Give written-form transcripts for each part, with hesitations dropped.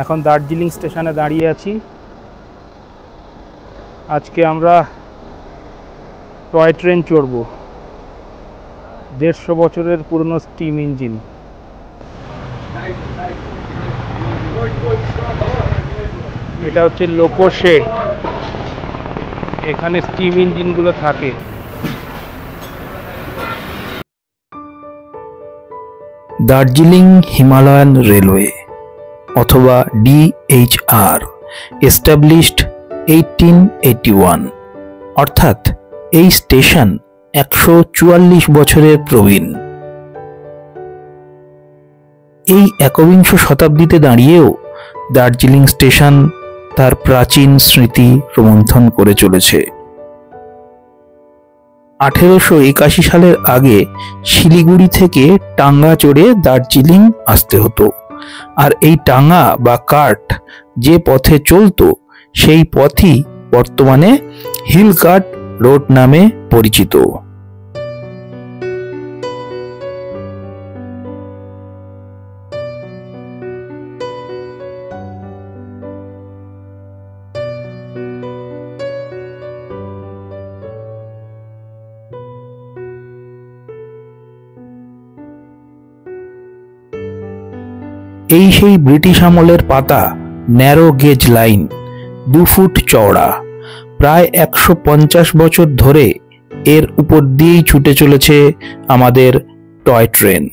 এখন দার্জিলিং স্টেশনে দাঁড়িয়ে আছি। আজকে আমরা টয় ট্রেন চড়ব, 150 বছরের পুরনো স্টিম ইঞ্জিন। এটা হচ্ছে লোকো শেড, এখানে স্টিম ইঞ্জিনগুলো থাকে। দার্জিলিং হিমালয়ান রেলওয়ে অথবা DHR এস্টাবলিশড 1881, অর্থাৎ এই স্টেশন 144 বছরের প্রবীণ। এই একবিংশ শতাব্দীতে দাঁড়িয়েও দার্জিলিং স্টেশন তার প্রাচীন স্মৃতি রোমন্থন করে চলেছে। 1881 সালের আগে শিলিগুড়ি থেকে টাঙ্গা চড়ে দার্জিলিং আসতে হতো, আর এই টাঙ্গা বা কার্ট যে পথে চলতো সেই পথই বর্তমানে হিল কার্ট রোড নামে পরিচিত। এই সেই ব্রিটিশ আমলের পাতা ন্যারো গেজ লাইন, 2 ফুট চওড়া। প্রায় 150 বছর ধরে এর উপর দিয়েই ছুটে চলেছে আমাদের টয় ট্রেন।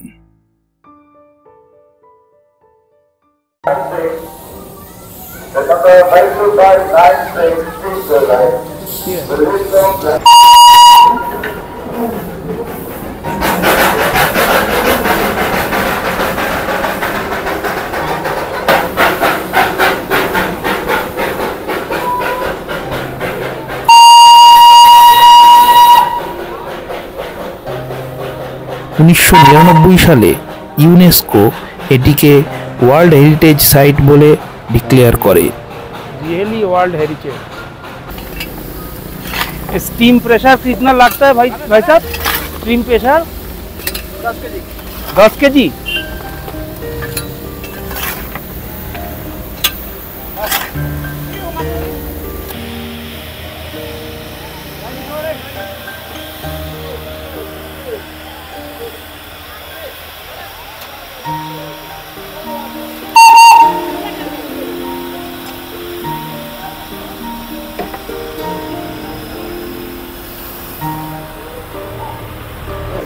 সালে ইউনেস্কো এটিকে ওয়ার্ল্ড হেরিটেজ সাইট বলে ডিক্লেয়ার করে। Really world heritage. Steam pressure कितना लगता है भाई साहब? Steam pressure 10 KG.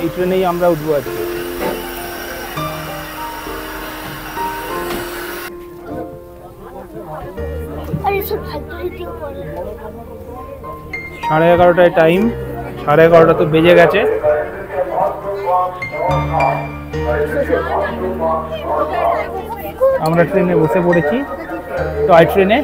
এই ট্রেনেই আমরা উঠবো আজকে। সাড়ে 11টায় টাইম, 11:30 তো বেজে গেছে। আমরা ট্রেনে বসে পড়েছি, টয় ট্রেনে।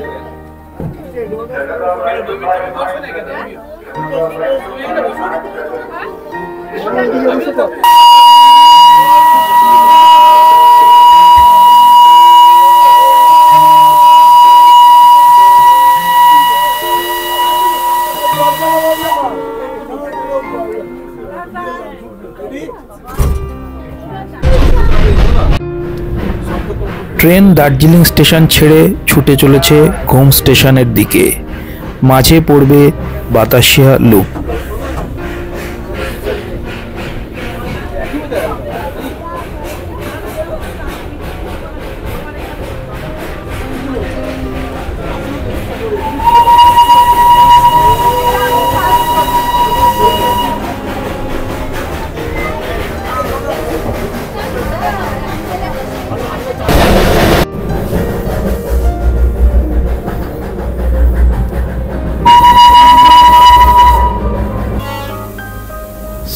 ট্রেন দার্জিলিং স্টেশন ছেড়ে ছুটে চলেছে ঘুম স্টেশনের দিকে। মাঝে পড়বে বাতাসিয়া লুপ।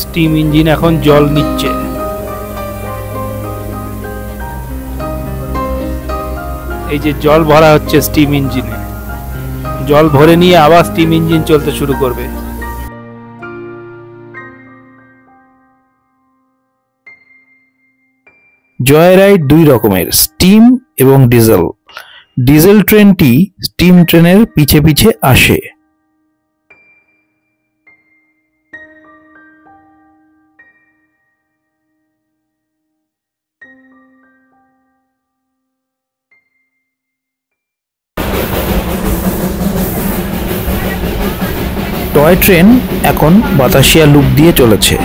স্টিম ইঞ্জিন এখন জল নিচ্ছে। এই যে জল ভরা হচ্ছে স্টিম ইঞ্জিনে, জল ভরে নিয়ে আবার স্টিম ইঞ্জিন চলতে শুরু করবে। জয়রাইড 2 রকমের, স্টিম এবং ডিজেল। ডিজেল ট্রেনটি স্টিম ট্রেনের পিছে পিছে আসে। টয় ট্রেন এখন বাতাসিয়া লুপ দিয়ে চলেছে।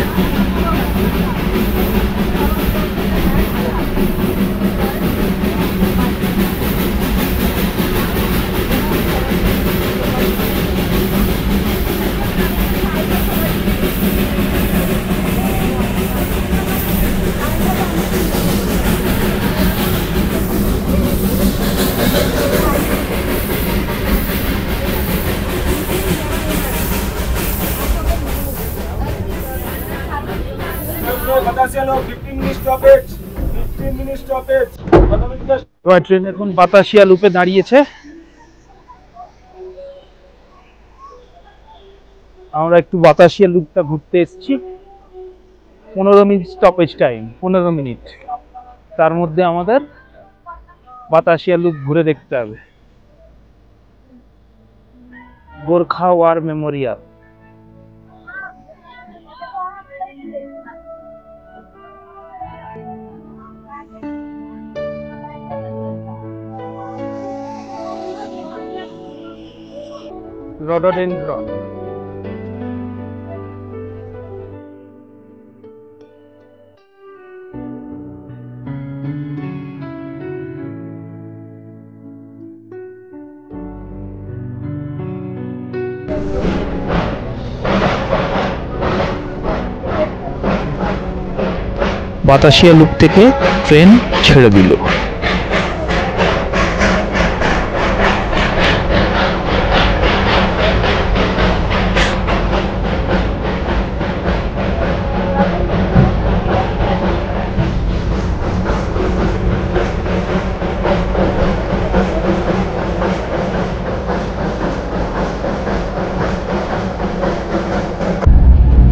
টয় ট্রেন এখন বাতাসিয়া লুপে দাঁড়িয়েছে। আমরা একটু বাতাসিয়া লুপটা ঘুরতে এসেছি। 15 মিনিট স্টপেজ টাইম, 15 মিনিট। তার মধ্যে আমাদের বাতাসিয়া লুপ ঘুরে দেখতে হবে। Gorkha war memorial. Rhododendron. Batasia loop থেকে ট্রেন ছেড়ে দিল।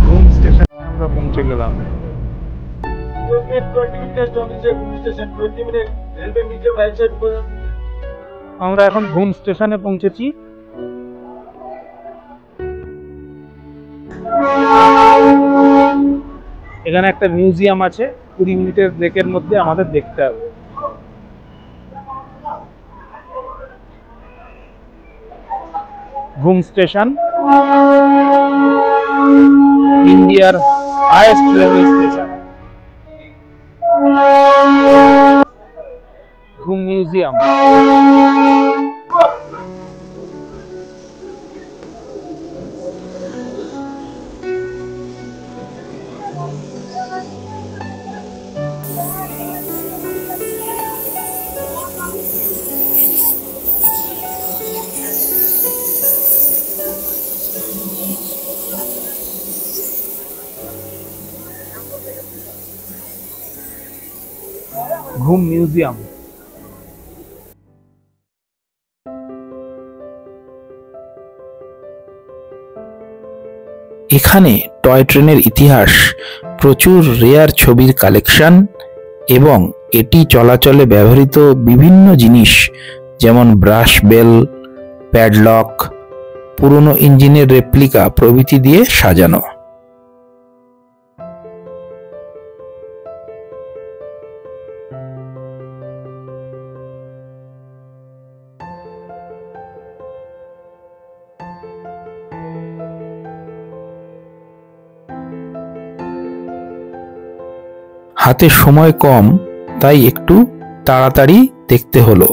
ঘুম স্টেশনে আমরা পৌঁছে গেলাম। আমরা এখন ঘুম স্টেশনে পৌঁছেছি। এখানে একটা মিউজিয়াম আছে, 20 মিনিটের ব্রেকের মধ্যে আমাদের দেখতে হবে। ঘুম স্টেশন ইন্ডিয়ার হাইয়েস্ট রেলওয়ে স্টেশন। ঘুম মিউজিয়াম। ঘুম মিউজিয়াম। এখানে টয় ট্রেনের ইতিহাস, প্রচুর রেয়ার ছবির কালেকশন এবং এটি চলাচলে ব্যবহৃত বিভিন্ন জিনিস যেমন ব্রাশ বেল, প্যাডলক, পুরনো ইঞ্জিনের রেপ্লিকা প্রভৃতি দিয়ে সাজানো। হাতে সময় কম, তাই একটু তাড়াতাড়ি দেখতে হলো।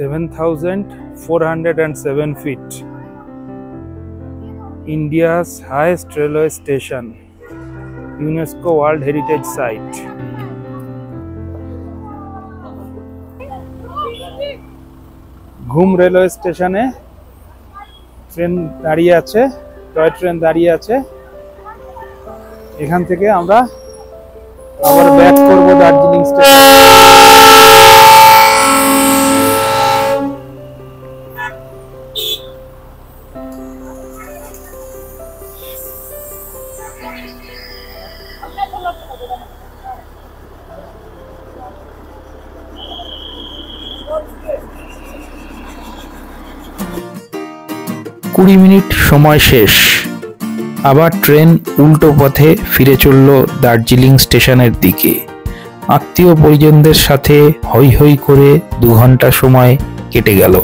7,407 feet. India's highest railway station. UNESCO World Heritage Site. ঘুম রেলওয়ে স্টেশনে ট্রেন দাঁড়িয়ে আছে, টয় ট্রেন দাঁড়িয়ে আছে। এখান থেকে আমরা আবার ব্যাক করব দার্জিলিং স্টেশন। কুড়ি মিনিট সময় শেষ। আবার ট্রেন উল্টো পথে ফিরে চলল দার্জিলিং স্টেশনের দিকে। আত্মীয় পরিজনদের সাথে হৈ হৈ করে 2 ঘন্টা সময় কেটে গেল।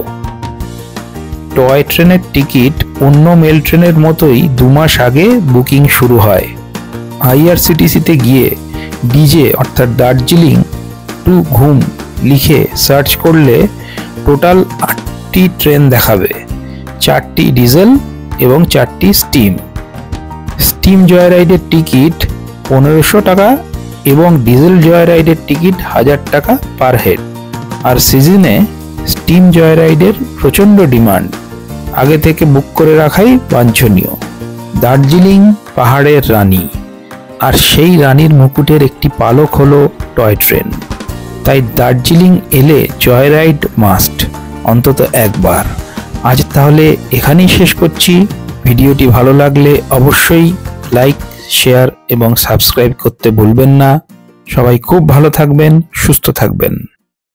টয় ট্রেনের টিকিট অন্য মেল ট্রেনের মতোই 2 মাস আগে বুকিং শুরু হয়। আইআরসিটিসিতে গিয়ে ডিজে অর্থাৎ দার্জিলিং টু ঘুম লিখে সার্চ করলে টোটাল 8টি ট্রেন দেখাবে, 4টি ডিজেল এবং 4টি স্টিম। স্টিম জয়রাইডের টিকিট 1500 টাকা এবং ডিজেল জয়রাইডের টিকিট 1000 টাকা পার হেড। আর সিজনে স্টিম জয়রাইডের প্রচণ্ড ডিমান্ড, আগে থেকে বুক করে রাখাই বাঞ্ছনীয়। দার্জিলিং পাহাড়ের রানী, আর সেই রানীর মুকুটের একটি পালক হলো টয় ট্রেন। তাই দার্জিলিং এলে জয়রাইড মাস্ট, অন্তত একবার। আজ তাহলে এখানেই শেষ করছি। ভিডিওটি ভালো লাগলে অবশ্যই লাইক, শেয়ার এবং সাবস্ক্রাইব করতে ভুলবেন না। সবাই খুব ভালো থাকবেন, সুস্থ থাকবেন।